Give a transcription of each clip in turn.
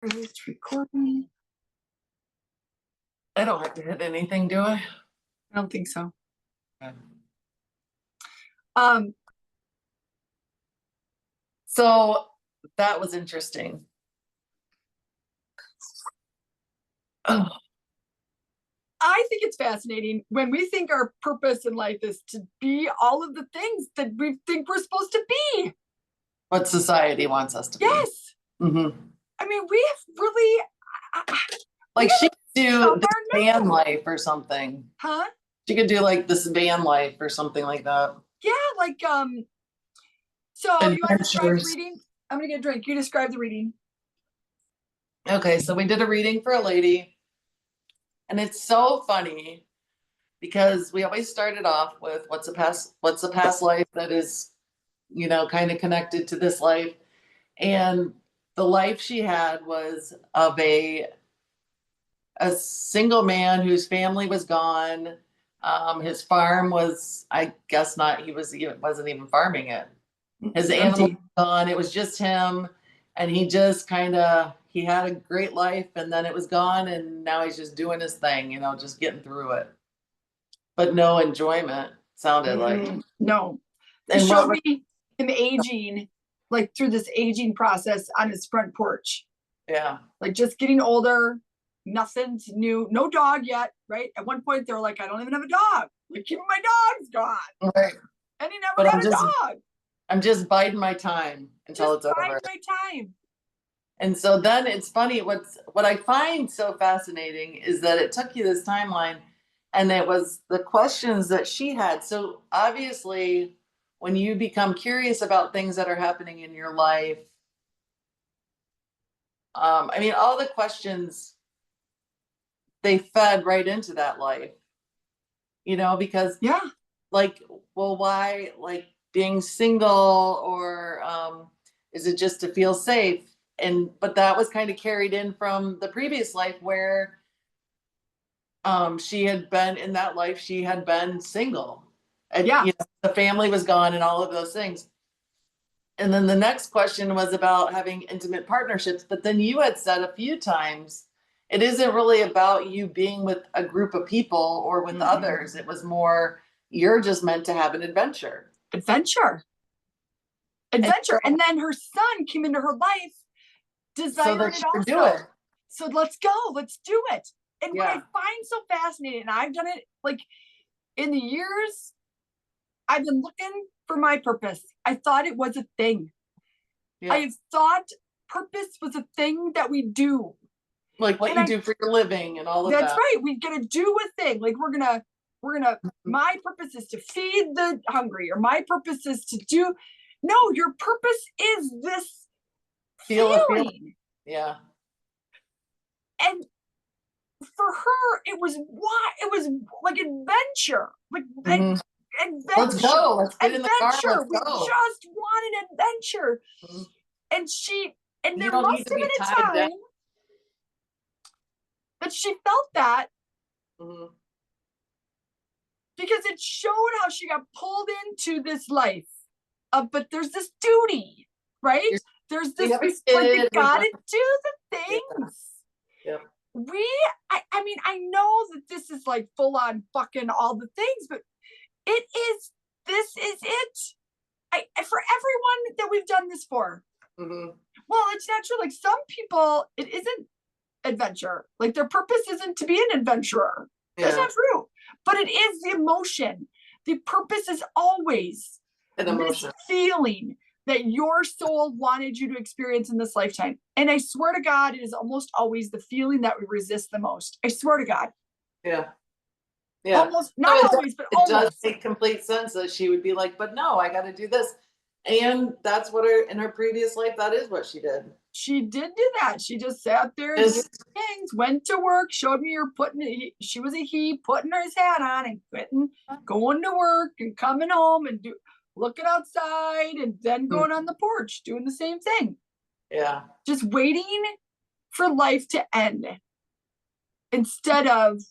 It's recording. I don't have to hit anything, do I? I don't think so. Okay. Um, So that was interesting. Oh, I think it's fascinating when we think our purpose in life is to be all of the things that we think we're supposed to be. what society wants us to be. Yes. hmm I mean, we have really, Like she could do some this are van no. life or something. Huh? She could do like this van life or something like that. Yeah, like, so you want to describe the Adventures. reading? I'm gonna get a drink. You describe the reading. Okay, so we did a reading for a lady, and it's so funny because we always started off with what's a past life that is, kind of connected to this life. And the life she had was of a single man whose family was gone. His farm was, I guess not, he wasn't even farming it. His animal Empty. was gone. It was just him. And he just he had a great life and then it was gone. And now he's just doing his thing, just getting through it. But no enjoyment, sounded like. No. They And showed me him aging, like through this aging process on his front porch. yeah. Like just getting older, nothing's new, no dog yet, right? At one point they were like, I don't even have a dog. Like, even my dog's gone. Right. And he never But got a dog. I'm just biding my time until Just it's bide over. my time. And so then it's funny, what I find so fascinating is that it took you this timeline and it was the questions that she had. So obviously, when you become curious about things that are happening in your life, I mean, all the questions they fed right into that life, because Yeah. like, well, why, like being single or is it just to feel safe? But that was kind of carried in from the previous life where she had been in that life, she had been single and Yeah. the family was gone and all of those things. And then the next question was about having intimate partnerships, but then you had said a few times it isn't really about you being with a group of people or with others. It was more you're just meant to have an adventure. Adventure. And then her son came into her life desiring so it that do also. it. So let's go, let's do it. And what I Yeah. find so fascinating, and I've done it like in the years I've been looking for my purpose. I thought it was a thing. Yeah. I thought purpose was a thing that we do. Like what you do for your living and all of that. That's right. We gotta do a thing. Like we're gonna, my purpose is to feed the hungry, or my purpose is to do. No, your purpose is this feeling. Yeah. And for her, it was like adventure. Like adventure. Let's go. Let's get in the car. Adventure. Let's We go. just wanted adventure. Mhm. And You there don't need must to have be been a tied down. time that she felt that, Mhm. because it showed how she got pulled into this life. But there's this duty, right? There's this, like, you gotta do the things. Yeah. I mean, I know that this is like full on fucking all the things, but this is it. For everyone that we've done this for. Well, it's not true. Like some people, it isn't adventure. Like their purpose isn't to be an adventurer. That's not true. But it is the emotion. The purpose is always An emotion. this feeling that your soul wanted you to experience in this lifetime. And I swear to God, it is almost always the feeling that we resist the most. I swear to God. Yeah. Yeah. Almost, not always, but almost. It does make complete sense that she would be like, but no, I got to do this. And that's what in her previous life, that is what she did. She did do that. She just sat there and did things, went to work, showed me her she was a he, putting his hat on and quitting, going to work and coming home and looking outside and then going on the porch, doing the same thing. Yeah. Just waiting for life to end instead of,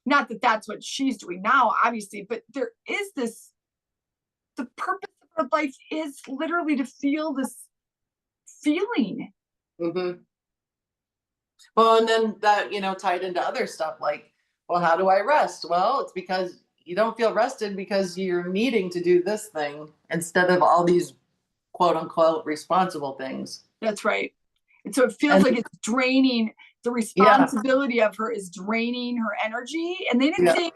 not that that's what she's doing now, obviously, but there is this, the purpose of her life is literally to feel this feeling. Mm-hmm. Well, and then that, tied into other stuff like, well, how do I rest? Well, it's because you don't feel rested because you're needing to do this thing instead of all these quote unquote responsible things. That's right. And so it feels And like it's draining. The responsibility of her is draining her energy. And they didn't say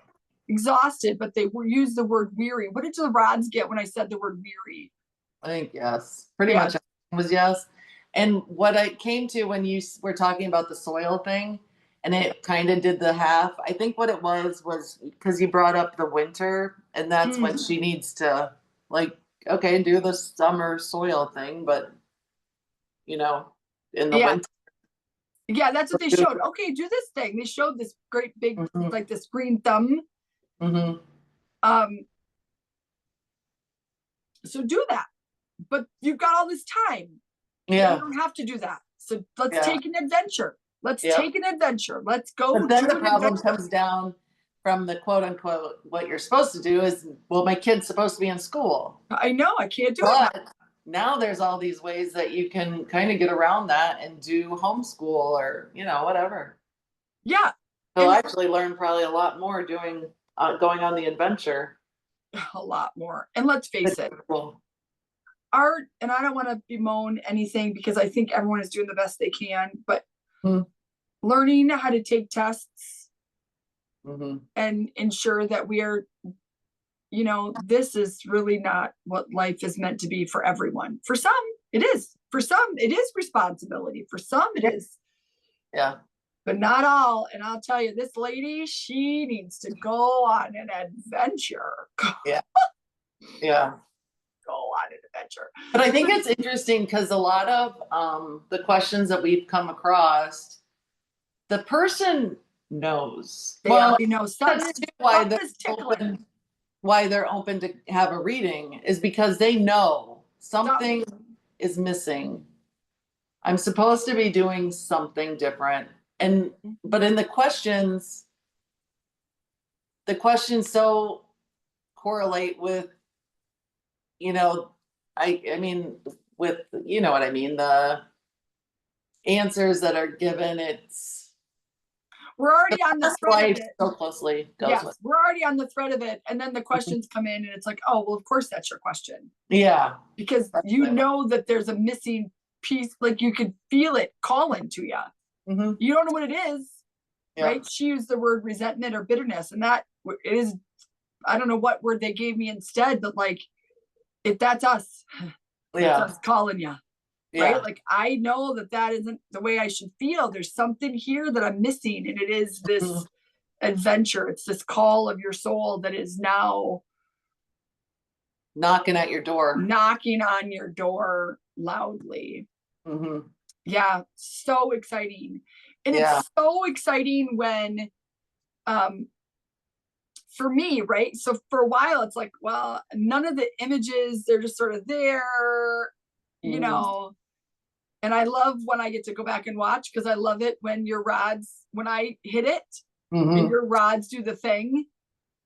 exhausted, but they used the word weary. What did the rods get when I said the word weary? I think yes. Pretty much was yes. And what I came to when you were talking about the soil thing, and it kind of did the half, I think what it was because you brought up the winter, and that's when she needs to, like, okay, do the summer soil thing, but, in the winter. Yeah, that's what they showed. Okay, do this thing. They showed this great big, like this green thumb. So do that. But you've got all this time. Yeah. You don't have to do that. So let's take an adventure. Let's take an adventure. Let's go. But then the problem comes down from the quote unquote, what you're supposed to do is, well, my kid's supposed to be in school. I know, I can't do it. But now there's all these ways that you can kind of get around that and do homeschool or, whatever. Yeah. They'll actually learn probably a lot more going on the adventure. A lot more. And let's face it. And I don't want to bemoan anything because I think everyone is doing the best they can, but learning how to take tests and ensure that we are, this is really not what life is meant to be for everyone. For some, it is. For some, it is responsibility. For some, it is. Yeah. But not all. And I'll tell you, this lady, she needs to go on an adventure. Yeah. Yeah. Go on an adventure. But I think it's interesting because a lot of the questions that we've come across, the person knows. They already know something. Why they're open to have a reading is because they know something is missing. I'm supposed to be doing something different. But in the questions so correlate with, I mean, with, what I mean, the answers that are given, we're already on the thread of it. So closely goes yes, with. We're already on the thread of it. And then the questions come in and it's like, oh, well, of course that's your question. Yeah. Because you know that there's a missing piece, like you could feel it calling to you. You don't know what it is, right? She used the word resentment or bitterness, and that is, I don't know what word they gave me instead, but like, if that's us, that's us calling you, right? Like, I know that isn't the way I should feel. There's something here that I'm missing, and it is this adventure. It's this call of your soul that is now knocking on your door loudly. Yeah, so exciting. And it's so exciting when, for me, right? So for a while, it's like, well, none of the images, they're just sort of there, and I love when I get to go back and watch, because I love it when when I hit it, and your rods do the thing.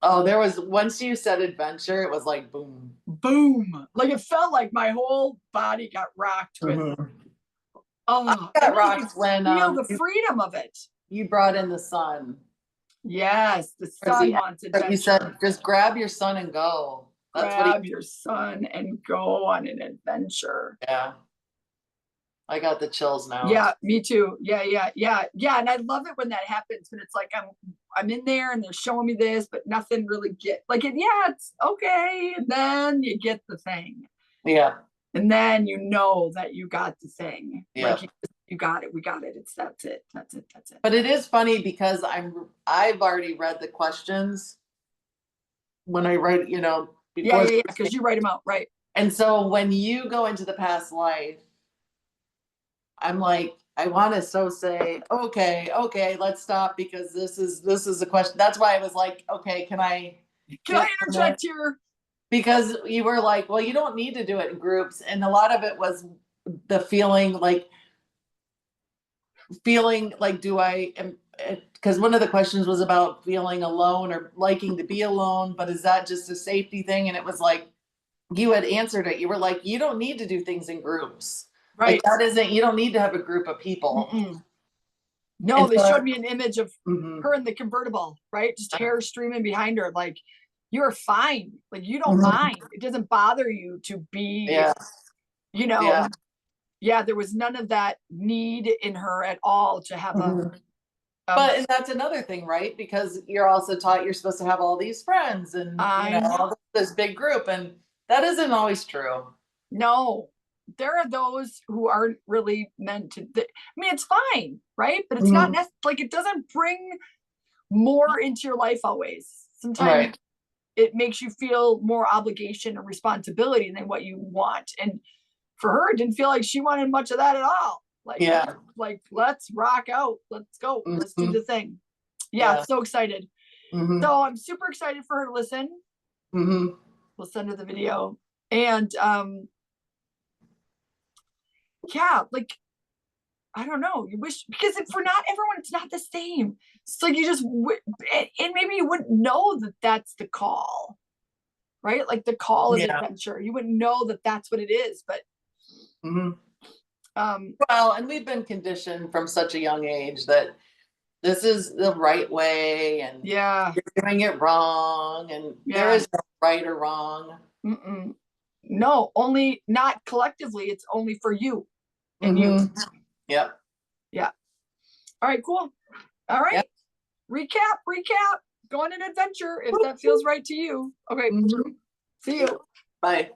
Oh, once you said adventure, it was like, boom. Boom. Like, it felt like my whole body got rocked with. I got rocked when feel the freedom of it. You brought in the sun. Yes, the sun wants adventure. You said, just grab your son and go. Grab your son and go on an adventure. Yeah. I got the chills now. Yeah, me too. Yeah. And I love it when that happens, when it's like I'm in there and they're showing me this, but nothing really it's okay. And then you get the thing. Yeah. And then you know that you got the thing. Yeah. Like you got it. We got it. That's it. But it is funny because I've already read the questions when I write, before. Yeah, because you write them out, right? And so when you go into the past life, I'm like, I want to say, okay, let's stop, because this is a question. That's why I was like, okay, can I interject here? Because you were like, well, you don't need to do it in groups. And a lot of it was the feeling like, because one of the questions was about feeling alone or liking to be alone, but is that just a safety thing? And it was like, you had answered it. You were like, you don't need to do things in groups. Right. Like that isn't, you don't need to have a group of people. Mm-mm. No, And they so- showed me an image of Mhm. her in the convertible, right? Just hair streaming behind her. Like, you're fine. Like, you don't Mhm. mind. It doesn't bother you to be, Yeah. you know, Yeah. yeah, there was none of that need in her at all to have Mhm. a But and that's another thing, right? Because you're also taught you're supposed to have all these friends and I know. all this big group, and that isn't always true. No, there are those who aren't really meant to. I mean, it's fine, right? But it's not Mhm. like it doesn't bring more into your life always. Sometimes Right. it makes you feel more obligation and responsibility than what you want. And for her, it didn't feel like she wanted much of that at all. Like, Yeah. like let's rock out. Let's go. Let's do Mhm. the thing. Yeah, Yeah. so excited. Mhm. So I'm super excited for her to listen. Mhm. We'll send her the video. And yeah, like, I don't know. You wish, because for not everyone, it's not the same. It's like you just, and maybe you wouldn't know that that's the call, right? Like the call is Yeah. adventure. You wouldn't know that that's what it is. But Mhm. Well, and we've been conditioned from such a young age that this is the right way and yeah, you're doing it wrong, and there yeah. is no right or wrong. Mm-mm. No, only not collectively. It's only for you and you. Mhm. Yep. Yeah. All right, cool. All right. Yep. Recap. Go on an adventure if that feels right to you. Okay. Mhm. See you. Bye.